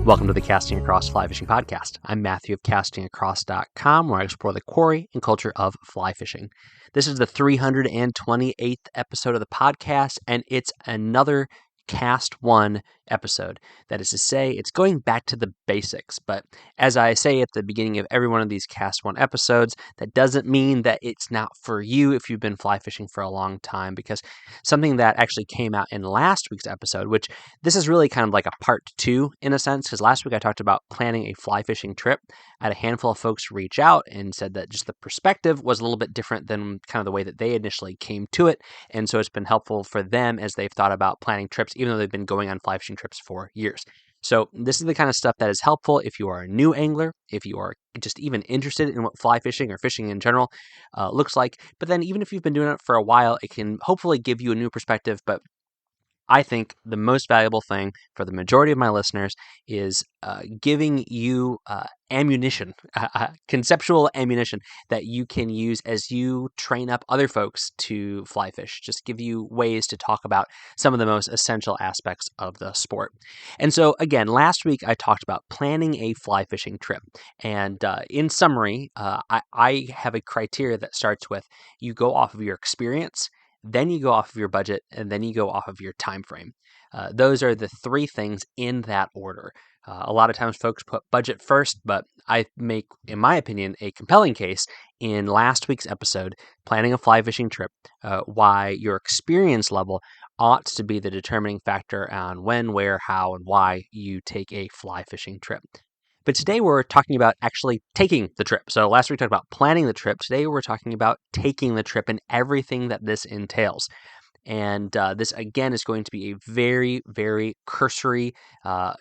Welcome to the Casting Across Fly Fishing Podcast. I'm Matthew of castingacross.com, where I explore the quarry and culture of fly fishing. This is the 328th episode of the podcast, and it's another Cast1 episode. That is to say, it's going back to the basics. But as I say at the beginning of every one of these Cast1 episodes, that doesn't mean that it's not for you if you've been fly fishing for a long time, because something that actually came out in last week's episode, which this is really kind of like a part 2 in a sense, because last week I talked about planning a fly fishing trip. I had a handful of folks reach out and said that just the perspective was a little bit different than kind of the way that they initially came to it. And so it's been helpful for them as they've thought about planning trips, even though they've been going on fly fishing trips for years. So this is the kind of stuff that is helpful if you are a new angler, if you are just even interested in what fly fishing or fishing in general looks like. But then even if you've been doing it for a while, it can hopefully give you a new perspective. But I think the most valuable thing for the majority of my listeners is giving you ammunition, conceptual ammunition that you can use as you train up other folks to fly fish. Just give you ways to talk about some of the most essential aspects of the sport. And so, again, last week I talked about planning a fly fishing trip. And in summary, I have a criteria that starts with you go off of your experience, then you go off of your budget, and then you go off of your time frame. Those are the three things in that order. A lot of times folks put budget first, but I make, in my opinion, a compelling case in last week's episode, planning a fly fishing trip, why your experience level ought to be the determining factor on when, where, how, and why you take a fly fishing trip. But today we're talking about actually taking the trip. So last week we talked about planning the trip. Today we're talking about taking the trip and everything that this entails. And this, again, is going to be a very, very cursory,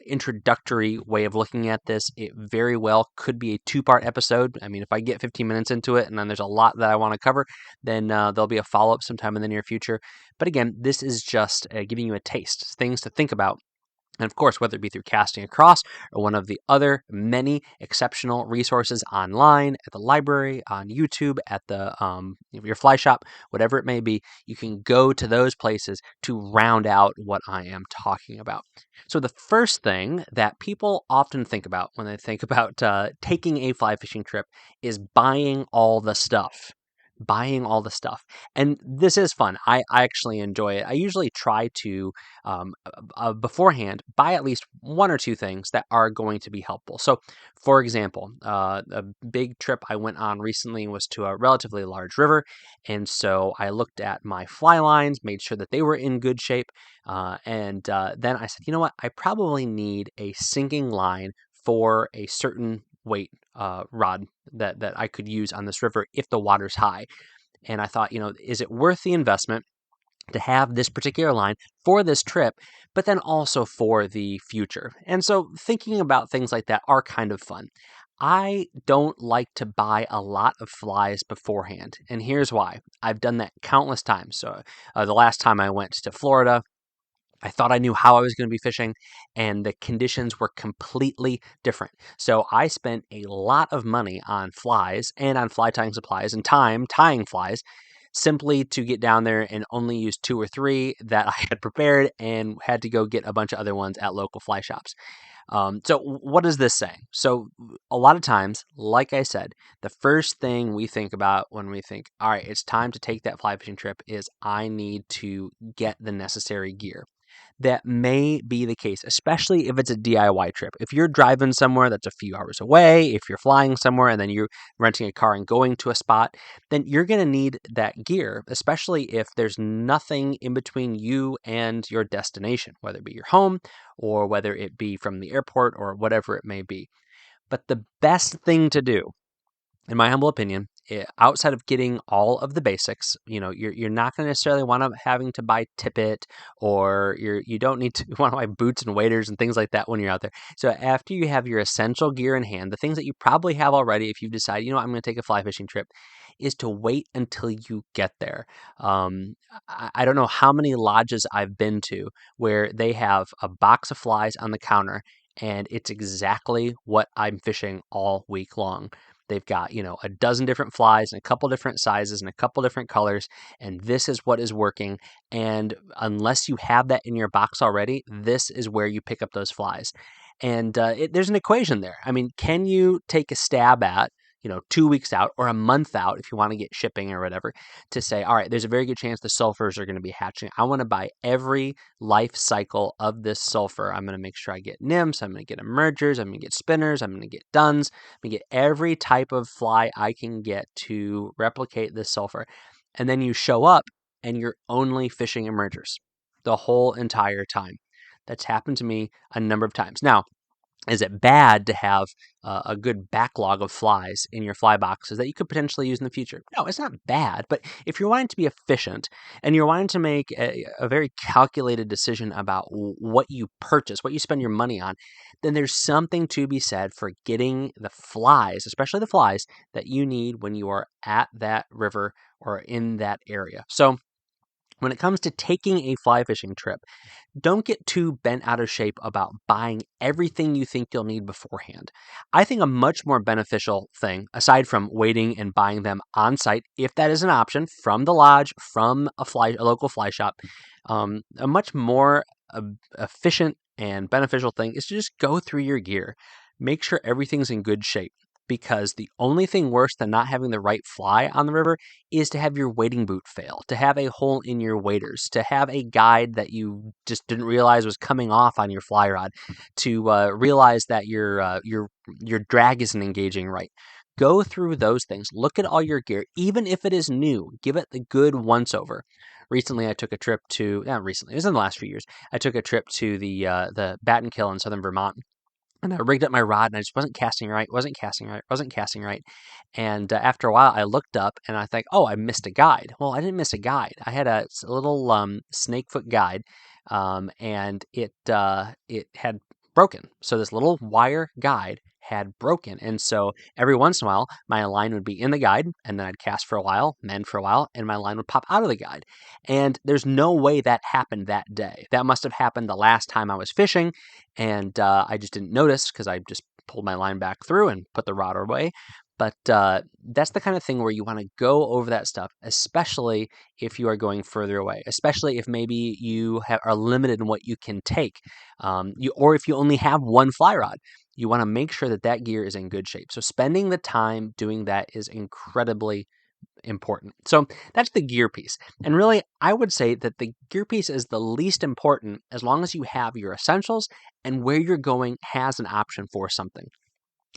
introductory way of looking at this. It very well could be a 2-part episode. I mean, if I get 15 minutes into it and then there's a lot that I want to cover, then there'll be a follow-up sometime in the near future. But again, this is just giving you a taste, things to think about. And of course, whether it be through Casting Across or one of the other many exceptional resources online, at the library, on YouTube, at the your fly shop, whatever it may be, you can go to those places to round out what I am talking about. So the first thing that people often think about when they think about taking a fly fishing trip is buying all the stuff. Buying all the stuff. And this is fun. I actually enjoy it. I usually try to, beforehand, buy at least one or two things that are going to be helpful. So, for example, a big trip I went on recently was to a relatively large river. And so I looked at my fly lines, made sure that they were in good shape. And then I said, you know what? I probably need a sinking line for a certain weight rod that I could use on this river if the water's high. And I thought, is it worth the investment to have this particular line for this trip, but then also for the future? And so thinking about things like that are kind of fun. I don't like to buy a lot of flies beforehand, and here's why. I've done that countless times. So the last time I went to Florida, I thought I knew how I was going to be fishing, and the conditions were completely different. So I spent a lot of money on flies and on fly tying supplies and time tying flies simply to get down there and only use 2 or 3 that I had prepared and had to go get a bunch of other ones at local fly shops. So what is this saying? So a lot of times, like I said, the first thing we think about when we think, all right, it's time to take that fly fishing trip is I need to get the necessary gear. That may be the case, especially if it's a DIY trip. If you're driving somewhere that's a few hours away, if you're flying somewhere and then you're renting a car and going to a spot, then you're going to need that gear, especially if there's nothing in between you and your destination, whether it be your home or whether it be from the airport or whatever it may be. But the best thing to do, in my humble opinion, outside of getting all of the basics, you're not going to necessarily want to having to buy tippet, or you don't need to want to buy boots and waders and things like that when you're out there. So after you have your essential gear in hand, the things that you probably have already, if you've decided, I'm going to take a fly fishing trip, is to wait until you get there. I don't know how many lodges I've been to where they have a box of flies on the counter, and it's exactly what I'm fishing all week long. They've got, a dozen different flies and a couple different sizes and a couple different colors, and this is what is working. And unless you have that in your box already, this is where you pick up those flies. And there's an equation there. I mean, can you take a stab at, 2 weeks out or a month out if you want to get shipping or whatever, to say, all right, there's a very good chance the sulfurs are going to be hatching. I want to buy every life cycle of this sulfur. I'm going to make sure I get nymphs. I'm going to get emergers. I'm going to get spinners. I'm going to get duns. I'm going to get every type of fly I can get to replicate this sulfur. And then you show up and you're only fishing emergers the whole entire time. That's happened to me a number of times. Now, is it bad to have a good backlog of flies in your fly boxes that you could potentially use in the future? No, it's not bad. But if you're wanting to be efficient and you're wanting to make a very calculated decision about what you purchase, what you spend your money on, then there's something to be said for getting the flies, especially the flies that you need when you are at that river or in that area. So when it comes to taking a fly fishing trip, don't get too bent out of shape about buying everything you think you'll need beforehand. I think a much more beneficial thing, aside from waiting and buying them on site, if that is an option, from the lodge, from a local fly shop, a much more efficient and beneficial thing is to just go through your gear. Make sure everything's in good shape. Because the only thing worse than not having the right fly on the river is to have your wading boot fail, to have a hole in your waders, to have a guide that you just didn't realize was coming off on your fly rod, to realize that your drag isn't engaging right. Go through those things. Look at all your gear, even if it is new. Give it the good once over. Recently, I took a trip to not recently. It was in the last few years. I took a trip to the Bat and Kill in southern Vermont. And I rigged up my rod and I just wasn't casting right. And after a while, I looked up and I think, oh, I missed a guide. Well, I didn't miss a guide. I had a little snakefoot guide, and it had broken. So this little wire guide had broken. And so every once in a while, my line would be in the guide, and then I'd cast for a while, mend for a while, and my line would pop out of the guide. And there's no way that happened that day. That must have happened the last time I was fishing, and I just didn't notice because I just pulled my line back through and put the rod away. But that's the kind of thing where you want to go over that stuff, especially if you are going further away, especially if maybe you are limited in what you can take, or if you only have one fly rod. You want to make sure that that gear is in good shape. So spending the time doing that is incredibly important. So that's the gear piece. And really, I would say that the gear piece is the least important as long as you have your essentials and where you're going has an option for something.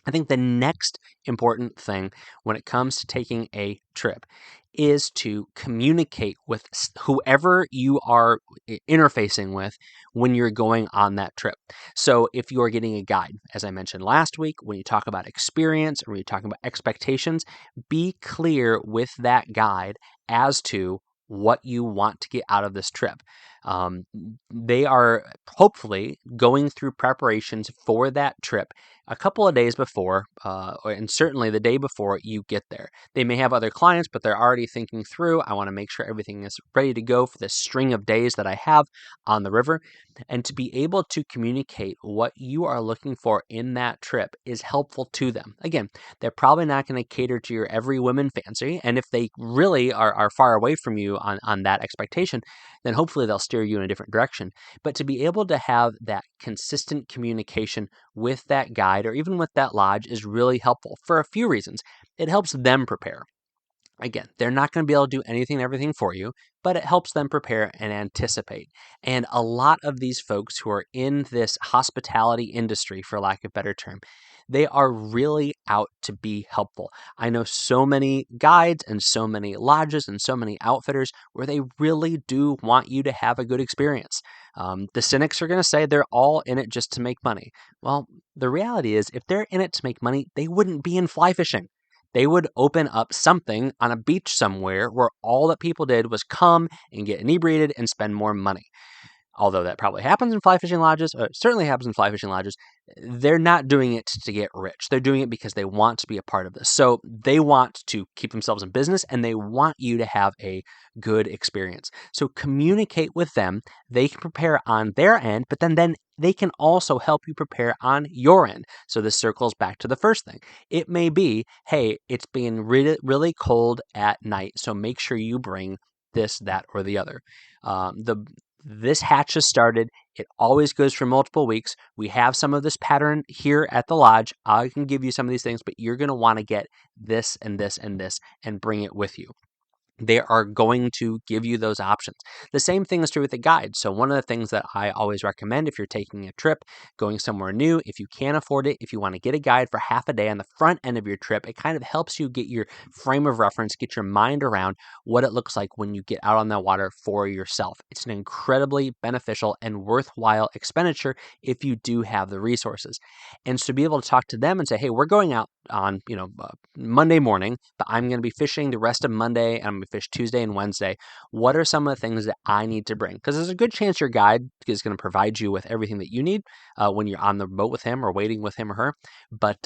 I think the next important thing when it comes to taking a trip is to communicate with whoever you are interfacing with when you're going on that trip. So if you're getting a guide, as I mentioned last week, when you talk about experience or when you're talking about expectations, be clear with that guide as to what you want to get out of this trip. They are hopefully going through preparations for that trip a couple of days before, and certainly the day before you get there. They may have other clients, but they're already thinking through, I want to make sure everything is ready to go for this string of days that I have on the river. And to be able to communicate what you are looking for in that trip is helpful to them. Again, they're probably not going to cater to your every woman fancy. And if they really are far away from you on that expectation, then hopefully they'll steer you in a different direction. But to be able to have that consistent communication with that guide or even with that lodge is really helpful for a few reasons. It helps them prepare. Again, they're not going to be able to do anything and everything for you, but it helps them prepare and anticipate. And a lot of these folks who are in this hospitality industry, for lack of a better term, they are really out to be helpful. I know so many guides and so many lodges and so many outfitters where they really do want you to have a good experience. The cynics are going to say they're all in it just to make money. Well, the reality is if they're in it to make money, they wouldn't be in fly fishing. They would open up something on a beach somewhere where all that people did was come and get inebriated and spend more money. Although that probably happens in fly fishing lodges, or certainly happens in fly fishing lodges, they're not doing it to get rich. They're doing it because they want to be a part of this. So they want to keep themselves in business and they want you to have a good experience. So communicate with them. They can prepare on their end, but then they can also help you prepare on your end. So this circles back to the first thing. It may be, hey, it's being really, really cold at night, so make sure you bring this, that, or the other. this hatch has started. It always goes for multiple weeks. We have some of this pattern here at the lodge. I can give you some of these things, but you're going to want to get this and this and this and bring it with you. They are going to give you those options. The same thing is true with a guide. So one of the things that I always recommend if you're taking a trip, going somewhere new, if you can afford it, if you want to get a guide for half a day on the front end of your trip, it kind of helps you get your frame of reference, get your mind around what it looks like when you get out on the water for yourself. It's an incredibly beneficial and worthwhile expenditure if you do have the resources. And so to be able to talk to them and say, hey, we're going out on Monday morning, but I'm going to be fishing the rest of Monday, and I'm going to fish Tuesday and Wednesday. What are some of the things that I need to bring? Because there's a good chance your guide is going to provide you with everything that you need when you're on the boat with him or waiting with him or her. But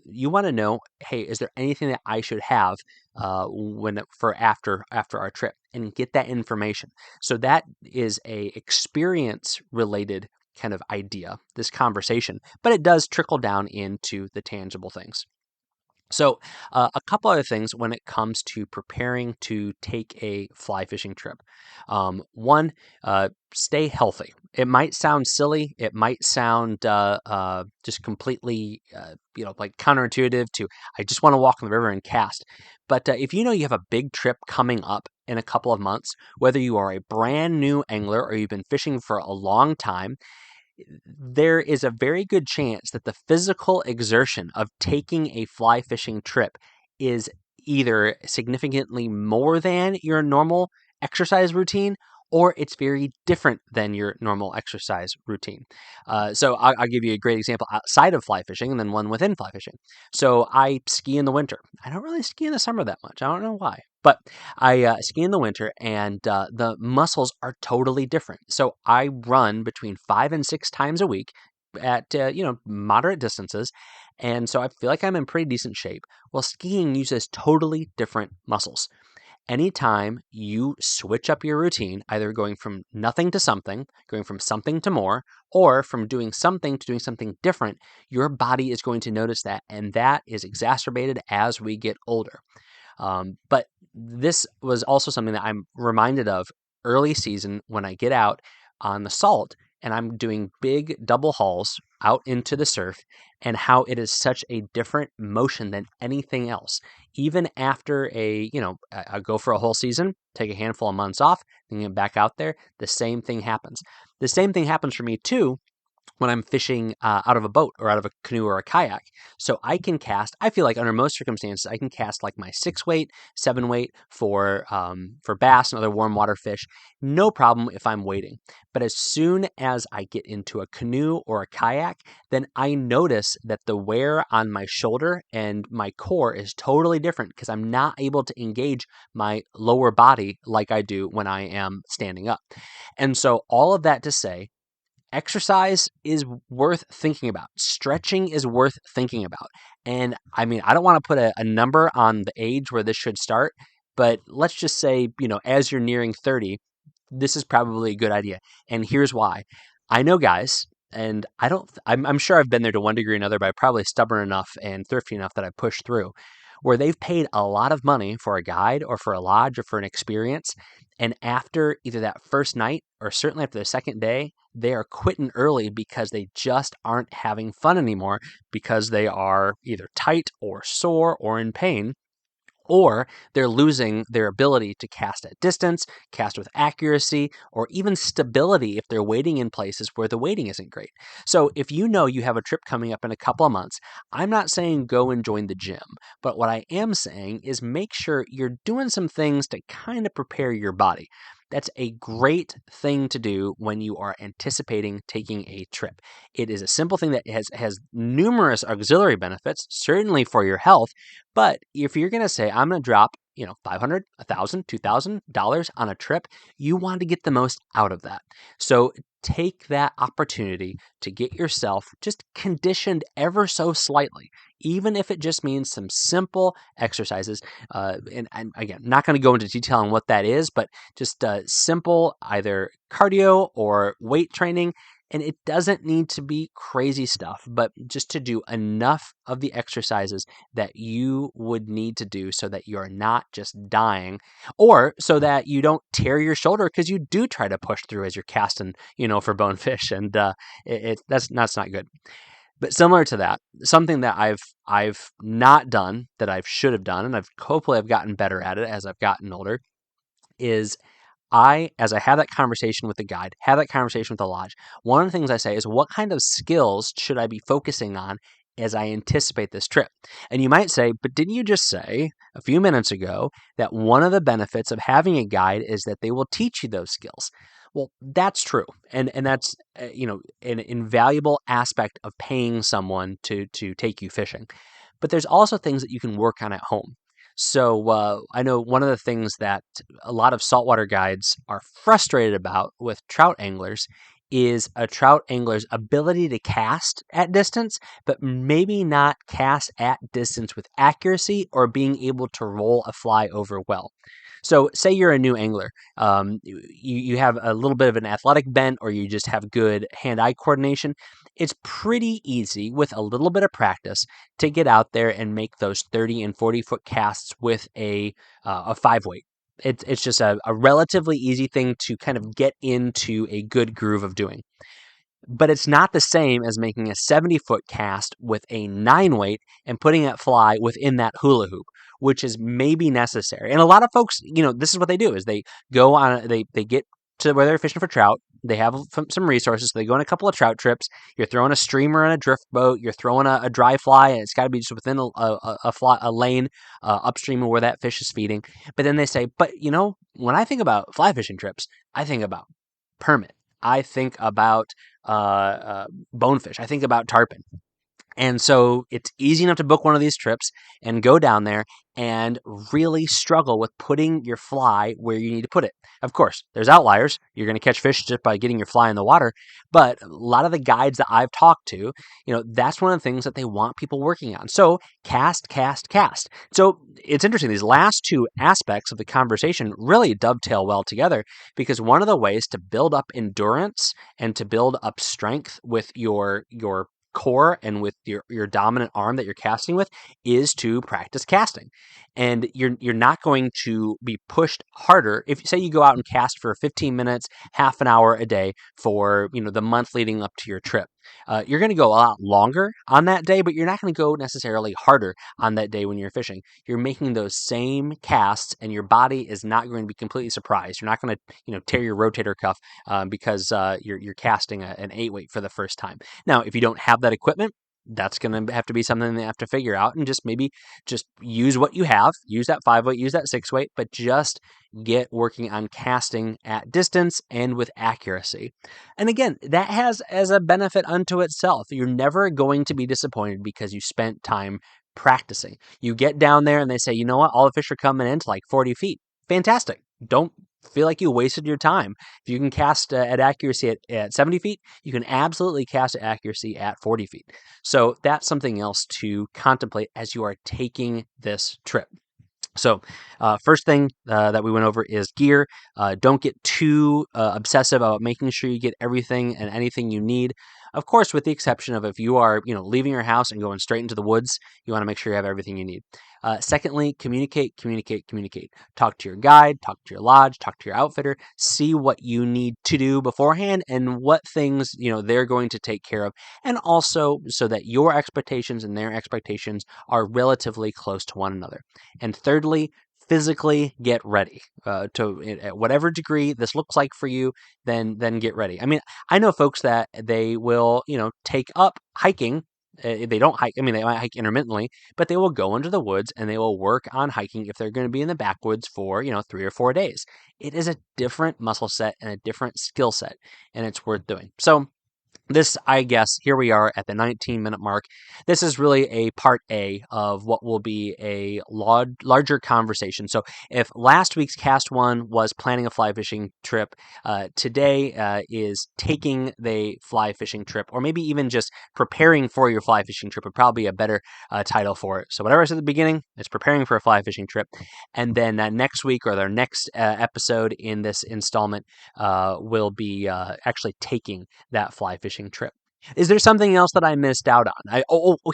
you want to know, hey, is there anything that I should have after our trip, and get that information. So that is a experience related kind of idea, this conversation, but it does trickle down into the tangible things. So a couple other things when it comes to preparing to take a fly fishing trip. One, stay healthy. It might sound silly. It might sound just completely, like counterintuitive to, I just want to walk in the river and cast. But if you know you have a big trip coming up in a couple of months, whether you are a brand new angler or you've been fishing for a long time, there is a very good chance that the physical exertion of taking a fly fishing trip is either significantly more than your normal exercise routine, or it's very different than your normal exercise routine. So I'll give you a great example outside of fly fishing and then one within fly fishing. So I ski in the winter. I don't really ski in the summer that much. I don't know why. But I ski in the winter, and the muscles are totally different. So I run between 5 and 6 times a week at moderate distances, and so I feel like I'm in pretty decent shape. Well, skiing uses totally different muscles. Anytime you switch up your routine, either going from nothing to something, going from something to more, or from doing something to doing something different, your body is going to notice that, and that is exacerbated as we get older. But this was also something that I'm reminded of early season when I get out on the salt and I'm doing big double hauls out into the surf, and how it is such a different motion than anything else. Even after I go for a whole season, take a handful of months off, then get back out there, the same thing happens. The same thing happens for me too when I'm fishing out of a boat or out of a canoe or a kayak. So I can cast, I feel like under most circumstances, I can cast like my 6-weight, 7-weight for bass and other warm water fish. No problem if I'm waiting. But as soon as I get into a canoe or a kayak, then I notice that the wear on my shoulder and my core is totally different because I'm not able to engage my lower body like I do when I am standing up. And so all of that to say, exercise is worth thinking about. Stretching is worth thinking about. And I mean, I don't want to put a number on the age where this should start, but let's just say, as you're nearing 30, this is probably a good idea. And here's why. I know guys, and I'm sure I've been there to one degree or another, but I'm probably stubborn enough and thrifty enough that I pushed through, where they've paid a lot of money for a guide or for a lodge or for an experience. And after either that first night or certainly after the second day, they are quitting early because they just aren't having fun anymore because they are either tight or sore or in pain, or they're losing their ability to cast at distance, cast with accuracy, or even stability if they're wading in places where the wading isn't great. So if you know you have a trip coming up in a couple of months, I'm not saying go and join the gym, but what I am saying is make sure you're doing some things to kind of prepare your body. That's a great thing to do when you are anticipating taking a trip. It is a simple thing that has numerous auxiliary benefits, certainly for your health. But if you're going to say, I'm going to drop, $500, $1,000, $2,000 on a trip, you want to get the most out of that. So take that opportunity to get yourself just conditioned ever so slightly, even if it just means some simple exercises. And again, not going to go into detail on what that is, but just simple either cardio or weight training And it doesn't need to be crazy stuff, but just to do enough of the exercises that you would need to do so that you're not just dying, or so that you don't tear your shoulder because you do try to push through as you're casting, for bonefish, and that's not good. But similar to that, something that I've not done that I should have done, and hopefully I've gotten better at it as I've gotten older, is as I have that conversation with the guide, have that conversation with the lodge, one of the things I say is, what kind of skills should I be focusing on as I anticipate this trip? And you might say, but didn't you just say a few minutes ago that one of the benefits of having a guide is that they will teach you those skills? Well, that's true. And that's, an invaluable aspect of paying someone to take you fishing. But there's also things that you can work on at home. So I know one of the things that a lot of saltwater guides are frustrated about with trout anglers is a trout angler's ability to cast at distance, but maybe not cast at distance with accuracy or being able to roll a fly over well. So, say you're a new angler, you have a little bit of an athletic bent, or you just have good hand-eye coordination. It's pretty easy with a little bit of practice to get out there and make those 30 and 40-foot casts with a 5 weight. It's just a relatively easy thing to kind of get into a good groove of doing. But it's not the same as making a 70-foot cast with a 9 weight and putting that fly within that hula hoop, which is maybe necessary. And a lot of folks, this is what they do: is they go on, they get to where they're fishing for trout. They have some resources. So they go on a couple of trout trips. You're throwing a streamer on a drift boat. You're throwing a dry fly, and it's got to be just within a lane upstream of where that fish is feeding. But then they say, but when I think about fly fishing trips, I think about permit. I think about bonefish. I think about tarpon. And so it's easy enough to book one of these trips and go down there and really struggle with putting your fly where you need to put it. Of course, there's outliers. You're going to catch fish just by getting your fly in the water. But a lot of the guides that I've talked to, that's one of the things that they want people working on. So cast, cast, cast. So it's interesting. These last two aspects of the conversation really dovetail well together, because one of the ways to build up endurance and to build up strength with your core and with your dominant arm that you're casting with is to practice casting. And you're not going to be pushed harder if, say, you go out and cast for 15 minutes, half an hour a day for the month leading up to your trip. You're going to go a lot longer on that day, but you're not going to go necessarily harder on that day when you're fishing. You're making those same casts, and your body is not going to be completely surprised. You're not going to tear your rotator cuff because you're casting an 8-weight for the first time. Now, if you don't have that equipment, that's going to have to be something they have to figure out, and just use what you have. Use that 5-weight, use that 6-weight, but just get working on casting at distance and with accuracy. And again, that has as a benefit unto itself. You're never going to be disappointed because you spent time practicing. You get down there and they say, you know what, all the fish are coming in to like 40 feet. Fantastic. Don't feel like you wasted your time. If you can cast at accuracy at 70 feet, you can absolutely cast at accuracy at 40 feet. So that's something else to contemplate as you are taking this trip. So first thing that we went over is gear. Don't get too obsessive about making sure you get everything and anything you need. Of course, with the exception of if you are, leaving your house and going straight into the woods, you want to make sure you have everything you need. Secondly, communicate. Talk to your guide, talk to your lodge, talk to your outfitter, see what you need to do beforehand and what things, they're going to take care of. And also so that your expectations and their expectations are relatively close to one another. And thirdly, physically get ready at whatever degree this looks like for you. Then get ready. I mean, I know folks that they will, take up hiking. They don't hike. I mean, they might hike intermittently, but they will go into the woods and they will work on hiking if they're going to be in the backwoods for 3 or 4 days. It is a different muscle set and a different skill set, and it's worth doing. So This, I guess, here we are at the 19-minute mark. This is really a part A of what will be a larger conversation. So if last week's Cast 1 was planning a fly fishing trip, today is taking the fly fishing trip, or maybe even just preparing for your fly fishing trip would probably be a better title for it. So whatever I said at the beginning, it's preparing for a fly fishing trip. And then next week, or their next episode in this installment, will be actually taking that fly fishing trip. Is there something else that I missed out on?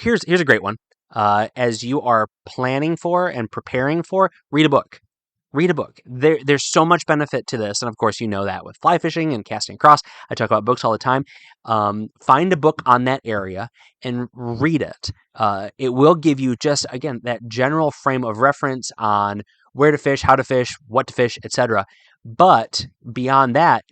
Here's a great one. As you are planning for and preparing for, read a book. Read a book. There's so much benefit to this, and of course you know that with fly fishing and casting across. I talk about books all the time. Find a book on that area and read it. It will give you just, again, that general frame of reference on where to fish, how to fish, what to fish, etc. But beyond that,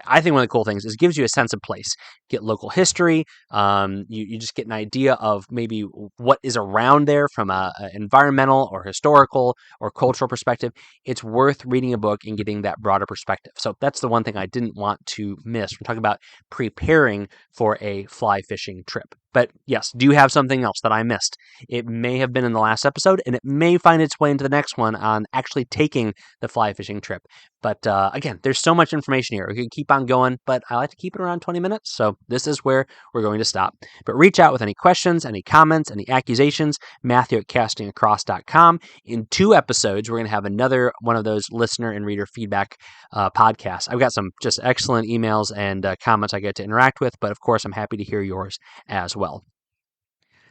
I think one of the cool things is it gives you a sense of place. Get local history. You just get an idea of maybe what is around there from a environmental or historical or cultural perspective. It's worth reading a book and getting that broader perspective. So that's the one thing I didn't want to miss. We're talking about preparing for a fly fishing trip. But yes, do you have something else that I missed? It may have been in the last episode, and it may find its way into the next one on actually taking the fly fishing trip. But again, there's so much information here. We could keep on going, but I like to keep it around 20 minutes. So this is where we're going to stop. But reach out with any questions, any comments, any accusations, Matthew at castingacross.com. In 2 episodes, we're going to have another one of those listener and reader feedback podcasts. I've got some just excellent emails and comments I get to interact with, but of course, I'm happy to hear yours as well.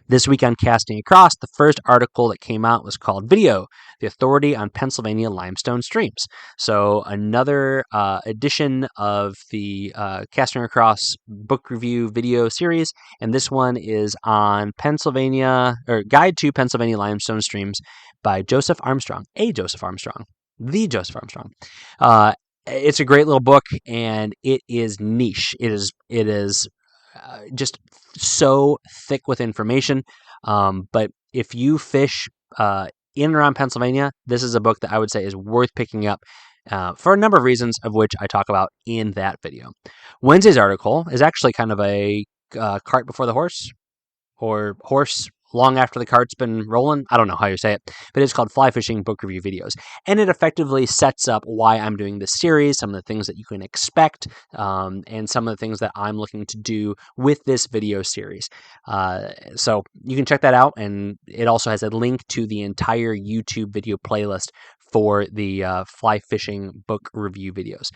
This week on Casting Across, the first article that came out was called Video, the Authority on Pennsylvania Limestone Streams. So another edition of the Casting Across book review video series, and this one is on Guide to Pennsylvania Limestone Streams by Joseph Armstrong, the Joseph Armstrong. It's a great little book, and it is niche. It is just so thick with information. But if you fish in and around Pennsylvania, this is a book that I would say is worth picking up for a number of reasons, of which I talk about in that video. Wednesday's article is actually kind of a cart before the horse, or horse long after the cart's been rolling. I don't know how you say it, but it's called Fly Fishing Book Review Videos. And it effectively sets up why I'm doing this series, some of the things that you can expect, and some of the things that I'm looking to do with this video series. So you can check that out, and it also has a link to the entire YouTube video playlist for the fly fishing book review videos.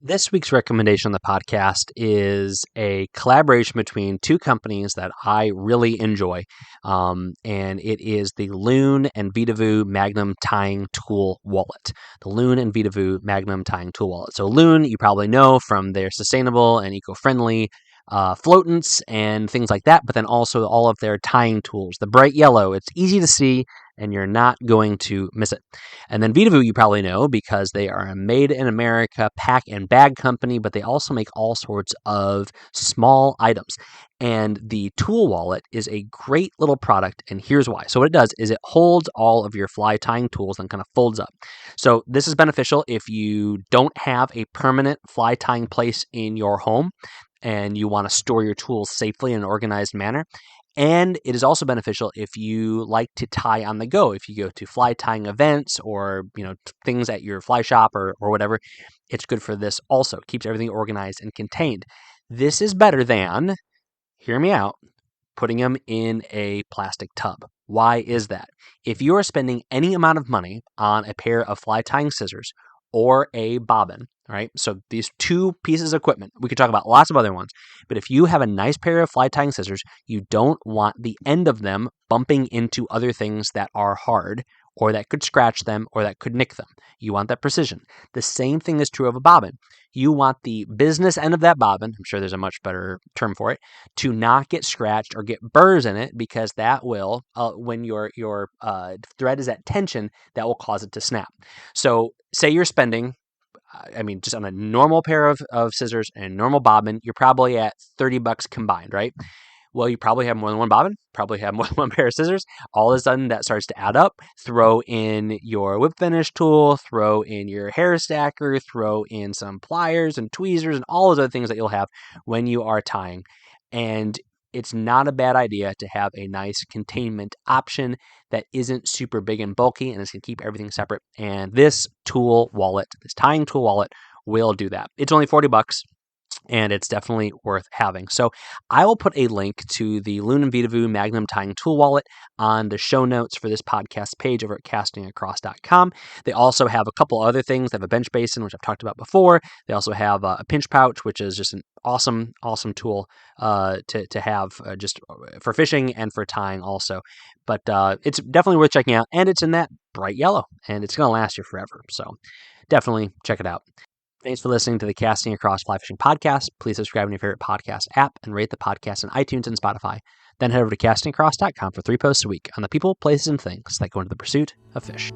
This week's recommendation on the podcast is a collaboration between 2 companies that I really enjoy, and it is the Loon and Vitavu Magnum Tying Tool Wallet. The Loon and Vitavu Magnum Tying Tool Wallet. So Loon, you probably know from their sustainable and eco-friendly floatants and things like that, but then also all of their tying tools. The bright yellow, it's easy to see, and you're not going to miss it. And then Vitavu, you probably know because they are a made-in-America pack and bag company, but they also make all sorts of small items. And the tool wallet is a great little product, and here's why. So what it does is it holds all of your fly tying tools and kind of folds up. So this is beneficial if you don't have a permanent fly tying place in your home and you want to store your tools safely in an organized manner. And it is also beneficial if you like to tie on the go. If you go to fly tying events or things at your fly shop or whatever, it's good for this also. Keeps everything organized and contained. This is better than, hear me out, putting them in a plastic tub. Why is that? If you are spending any amount of money on a pair of fly tying scissors or a bobbin, right? So these 2 pieces of equipment, we could talk about lots of other ones, but if you have a nice pair of fly tying scissors, you don't want the end of them bumping into other things that are hard or that could scratch them or that could nick them. You want that precision. The same thing is true of a bobbin. You want the business end of that bobbin, I'm sure there's a much better term for it, to not get scratched or get burrs in it, because that will, when your thread is at tension, that will cause it to snap. So say you're spending, just on a normal pair of scissors and a normal bobbin, you're probably at $30 combined, right? well, you probably have more than one bobbin, probably have more than one pair of scissors. All of a sudden, that starts to add up. Throw in your whip finish tool, throw in your hair stacker, throw in some pliers and tweezers and all those other things that you'll have when you are tying. And it's not a bad idea to have a nice containment option that isn't super big and bulky and is going to keep everything separate. And this tool wallet, this tying tool wallet, will do that. It's only $40. And it's definitely worth having. So I will put a link to the Lumen Vitavu Magnum Tying Tool Wallet on the show notes for this podcast page over at castingacross.com. They also have a couple other things. They have a bench basin, which I've talked about before. They also have a pinch pouch, which is just an awesome tool to have just for fishing and for tying also. But it's definitely worth checking out. And it's in that bright yellow, and it's going to last you forever. So definitely check it out. Thanks for listening to the Casting Across Fly Fishing Podcast. Please subscribe in your favorite podcast app and rate the podcast on iTunes and Spotify. Then head over to castingacross.com for 3 posts a week on the people, places, and things that go into the pursuit of fish.